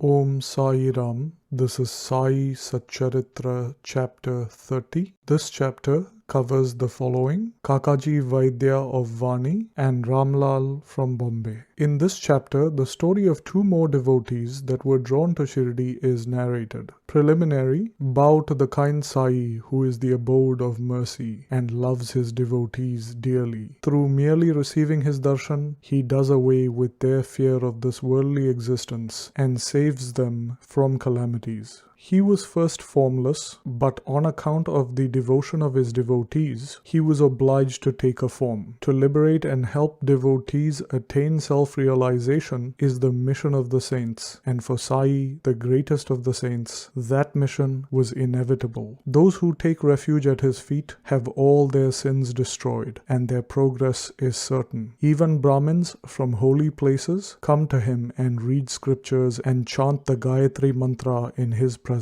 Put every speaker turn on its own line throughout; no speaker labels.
Om Sai Ram. This is Sai Satcharitra chapter 30. This chapter covers the following: Kakaji Vaidya of Vani and Ramlal from Bombay. In this chapter, the story of two more devotees that were drawn to Shrirdi is narrated. Preliminary: bow to the kind Sai who is the abode of mercy and loves his devotees dearly. Through merely receiving his darshan, he does away with their fear of this worldly existence and saves them from calamities. He was first formless, but on account of the devotion of his devotees, he was obliged to take a form. To liberate and help devotees attain self-realization is the mission of the saints, and for Sai, the greatest of the saints, that mission was inevitable. Those who take refuge at his feet have all their sins destroyed, and their progress is certain. Even Brahmins from holy places come to him and read scriptures and chant the Gayatri Mantra in his presence.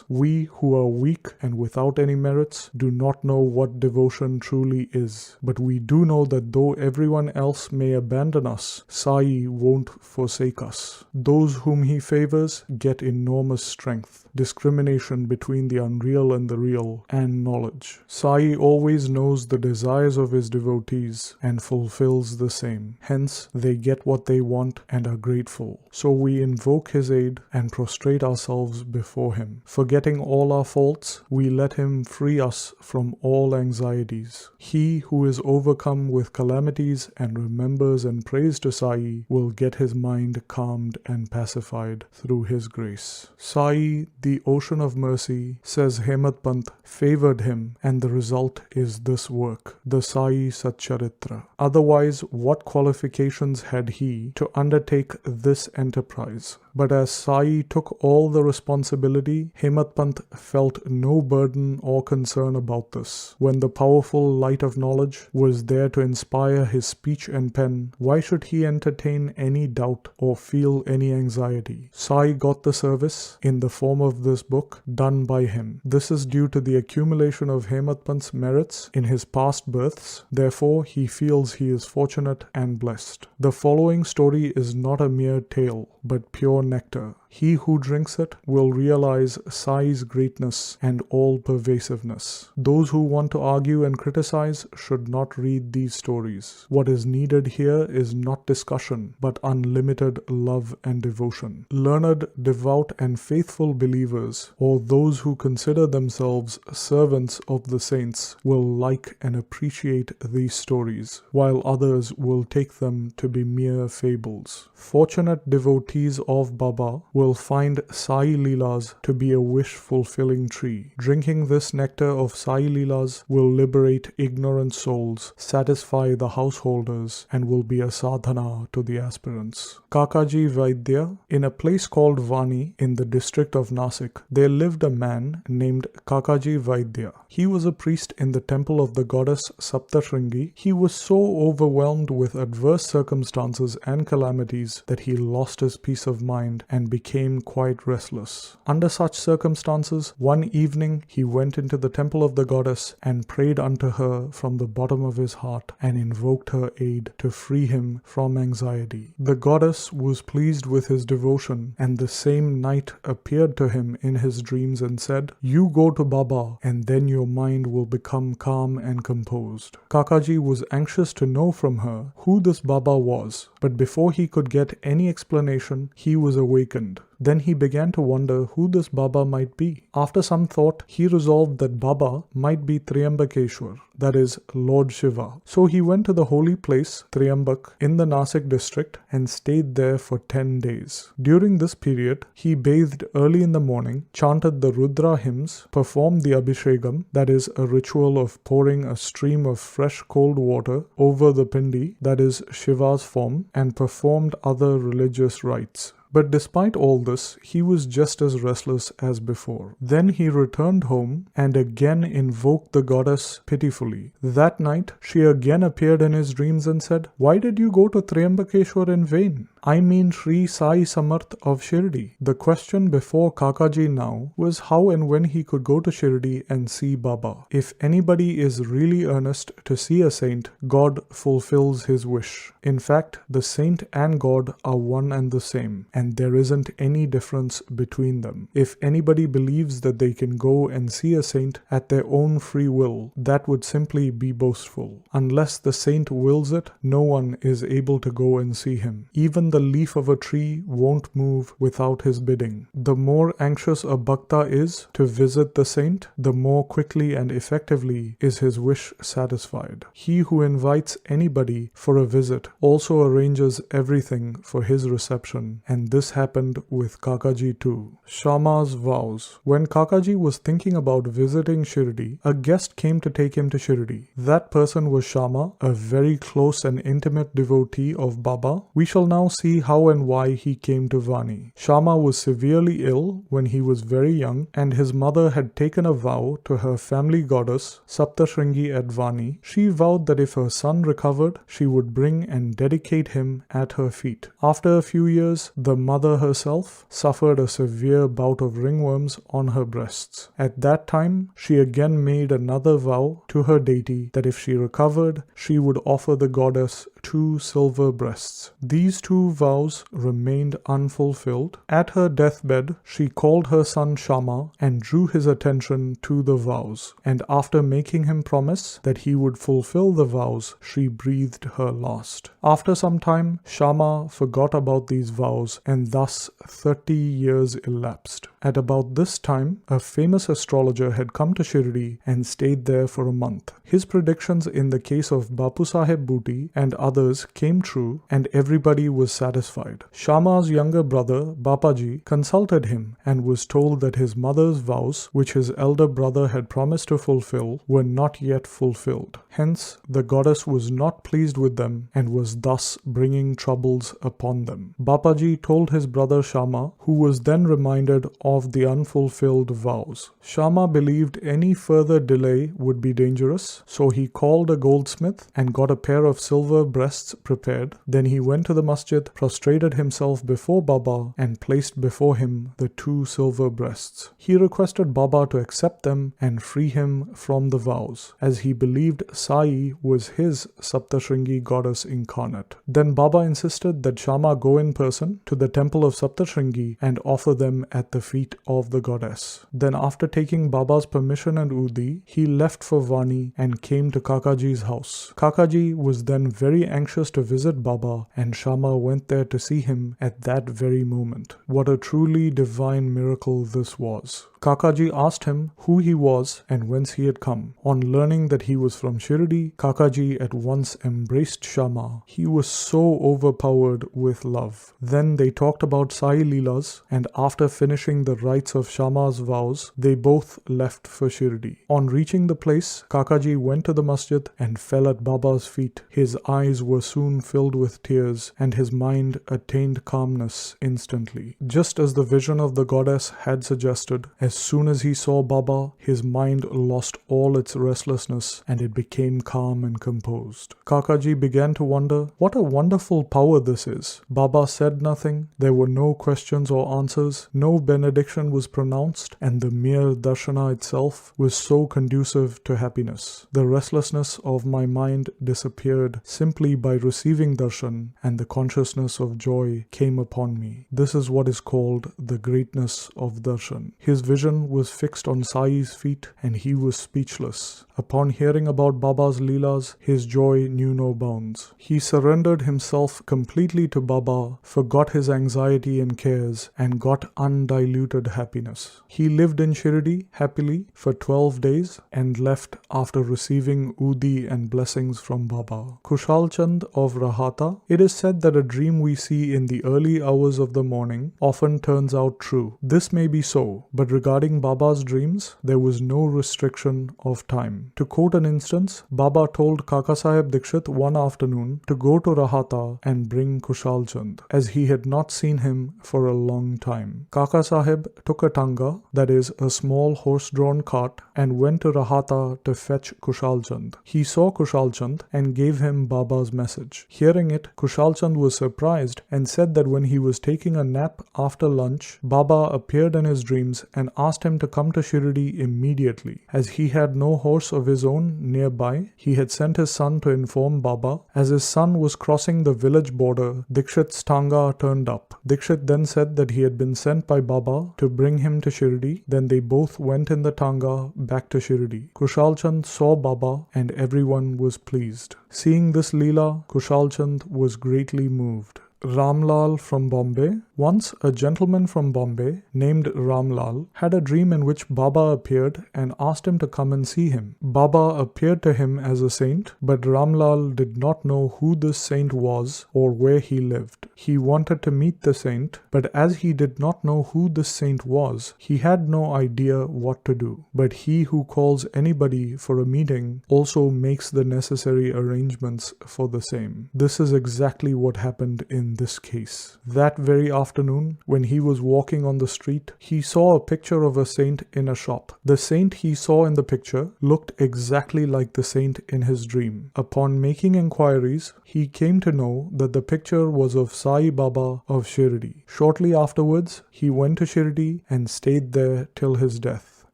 We who are weak and without any merits do not know what devotion truly is, but we do know that though everyone else may abandon us, Sai won't forsake us. Those whom he favors get enormous strength, discrimination between the unreal and the real, and knowledge. Sai always knows the desires of his devotees and fulfills the same. Hence, they get what they want and are grateful. So we invoke his aid and prostrate ourselves before him. Forgetting all our faults, we let him free us from all anxieties. He who is overcome with calamities and remembers and prays to Sai will get his mind calmed and pacified through his grace. Sai, the ocean of mercy, says Hemat Pant favored him, and the result is this work, the Sai Satcharitra. Otherwise, what qualifications had he to undertake this enterprise? But as Sai took all the responsibility, Hemat Pant felt no burden or concern about this. When the powerful light of knowledge was there to inspire his speech and pen, why should he entertain any doubt or feel any anxiety? Sai got the service, in the form of this book, done by him. This is due to the accumulation of Hemat Pant's merits in his past births. Therefore, he feels he is fortunate and blessed. The following story is not a mere tale, but pure nectar. He who drinks it will realize Sai's greatness and all-pervasiveness. Those who want to argue and criticize should not read these stories. What is needed here is not discussion, but unlimited love and devotion. Learned, devout, and faithful believers, or those who consider themselves servants of the saints, will like and appreciate these stories, while others will take them to be mere fables. Fortunate devotees of Baba will find Sai Leelas to be a wish-fulfilling tree. Drinking this nectar of Sai Leelas will liberate ignorant souls, satisfy the householders, and will be a sadhana to the aspirants. Kakaji Vaidya, in a place called Vani in the district of Nasik, there lived a man named Kakaji Vaidya. He was a priest in the temple of the goddess Saptashringi. He was so overwhelmed with adverse circumstances and calamities that he lost his peace of mind and became quite restless. Under such circumstances, one evening he went into the temple of the goddess and prayed unto her from the bottom of his heart and invoked her aid to free him from anxiety. The goddess was pleased with his devotion, and the same night appeared to him in his dreams and said, "You go to Baba, and then your mind will become calm and composed." Kakaji was anxious to know from her who this Baba was, but before he could get any explanation, he was awakened. Then he began to wonder who this Baba might be. After some thought, he resolved that Baba might be Triambakeshwar, that is, Lord Shiva. So he went to the holy place, Triambak, in the Nasik district and stayed there for 10 days. During this period, he bathed early in the morning, chanted the Rudra hymns, performed the Abhishekam, that is, a ritual of pouring a stream of fresh cold water over the Pindi, that is, Shiva's form, and performed other religious rites. But despite all this, he was just as restless as before. Then he returned home and again invoked the goddess pitifully. That night, she again appeared in his dreams and said, "Why did you go to Triambakeshwar in vain? I mean Shri Sai Samarth of Shrirdi." The question before Kakaji now was how and when he could go to Shrirdi and see Baba. If anybody is really earnest to see a saint, God fulfills his wish. In fact, the saint and God are one and the same, and there isn't any difference between them. If anybody believes that they can go and see a saint at their own free will, that would simply be boastful. Unless the saint wills it, no one is able to go and see him. Even the leaf of a tree won't move without his bidding. The more anxious a bhakta is to visit the saint, the more quickly and effectively is his wish satisfied. He who invites anybody for a visit also arranges everything for his reception, and this happened with Kakaji too. Shama's vows. When Kakaji was thinking about visiting Shrirdi, a guest came to take him to Shrirdi. That person was Shama, a very close and intimate devotee of Baba. We shall now see how and why he came to Vani. Shama was severely ill when he was very young, and his mother had taken a vow to her family goddess, Saptashringi at Vani. She vowed that if her son recovered, she would bring and dedicate him at her feet. After a few years, the mother herself suffered a severe bout of ringworms on her breasts. At that time, she again made another vow to her deity that if she recovered, she would offer the goddess 2 silver breasts. These 2 vows remained unfulfilled. At her deathbed, she called her son Shama and drew his attention to the vows, and after making him promise that he would fulfill the vows, she breathed her last. After some time, Shama forgot about these vows, and thus 30 years elapsed. At about this time, a famous astrologer had come to Shirdi and stayed there for a month. His predictions in the case of Bapu Saheb Booty and others came true, and everybody was satisfied. Shama's younger brother, Bapaji, consulted him and was told that his mother's vows, which his elder brother had promised to fulfill, were not yet fulfilled. Hence, the goddess was not pleased with them and was thus bringing troubles upon them. Bapaji told his brother Shama, who was then reminded of the unfulfilled vows. Shama believed any further delay would be dangerous, so he called a goldsmith and got a pair of silver breasts prepared. Then he went to the masjid, prostrated himself before Baba, and placed before him the 2 silver breasts. He requested Baba to accept them and free him from the vows, as he believed Sai was his Saptashringi goddess incarnate. Then Baba insisted that Shama go in person to the temple of Saptashringi and offer them at the feet of the goddess. Then after taking Baba's permission and Udi, he left for Vani and came to Kakaji's house. Kakaji was then very anxious to visit Baba, and Shama went there to see him at that very moment. What a truly divine miracle this was. Kakaji asked him who he was and whence he had come. On learning that he was from Shirdi, Kakaji at once embraced Shama. He was so overpowered with love. Then they talked about Sai Leelas, and after finishing the rites of Shama's vows, they both left for Shirdi. On reaching the place, Kakaji went to the masjid and fell at Baba's feet. His eyes were soon filled with tears, and his mind attained calmness instantly. Just as the vision of the goddess had suggested, as soon as he saw Baba, his mind lost all its restlessness and it became calm and composed. Kakaji began to wonder what a wonderful power this is. Baba said nothing, there were no questions or answers, no benediction was pronounced, and the mere darshana itself was so conducive to happiness. The restlessness of my mind disappeared simply by receiving darshan, and the consciousness of joy came upon me. This is what is called the greatness of darshan. His vision was fixed on Sai's feet, and he was speechless. Upon hearing about Baba's Leelas, his joy knew no bounds. He surrendered himself completely to Baba, forgot his anxiety and cares, and got undiluted happiness. He lived in Shirdi happily for 12 days and left after receiving Udi and blessings from Baba. Khushalchand of Rahata. It is said that a dream we see in the early hours of the morning often turns out true. This may be so, but regarding Baba's dreams, there was no restriction of time. To quote an instance, Baba told Kaka Saheb Dikshit one afternoon to go to Rahata and bring Khushalchand, as he had not seen him for a long time. Kaka Saheb took a tanga, that is, a small horse-drawn cart, and went to Rahata to fetch Khushalchand. He saw Khushalchand and gave him Baba's message. Hearing it, Khushalchand was surprised and said that when he was taking a nap after lunch, Baba appeared in his dreams and asked him to come to Shrirdi immediately. As he had no horse of his own nearby, he had sent his son to inform Baba. As his son was crossing the village border, Dikshit's tanga turned up. Dikshit then said that he had been sent by Baba to bring him to Shrirdi. Then they both went in the tanga back to Shrirdi. Khushalchand saw Baba and everyone was pleased. Seeing this Leela, Khushalchand was greatly moved. Ramlal from Bombay. Once, a gentleman from Bombay named Ramlal had a dream in which Baba appeared and asked him to come and see him. Baba appeared to him as a saint, but Ramlal did not know who this saint was or where he lived. He wanted to meet the saint, but as he did not know who this saint was, he had no idea what to do. But he who calls anybody for a meeting also makes the necessary arrangements for the same. This is exactly what happened in this case. That very afternoon, when he was walking on the street, he saw a picture of a saint in a shop. The saint he saw in the picture looked exactly like the saint in his dream. Upon making inquiries, he came to know that the picture was of Sai Baba of Shrirdi. Shortly afterwards, he went to Shrirdi and stayed there till his death.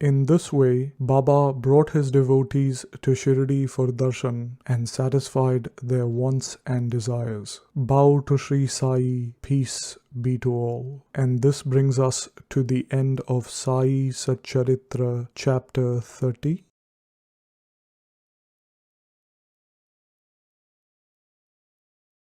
In this way, Baba brought his devotees to Shrirdi for darshan and satisfied their wants and desires. Bow to Shri Sai, peace be to all. And this brings us to the end of Sai Satcharitra chapter 30.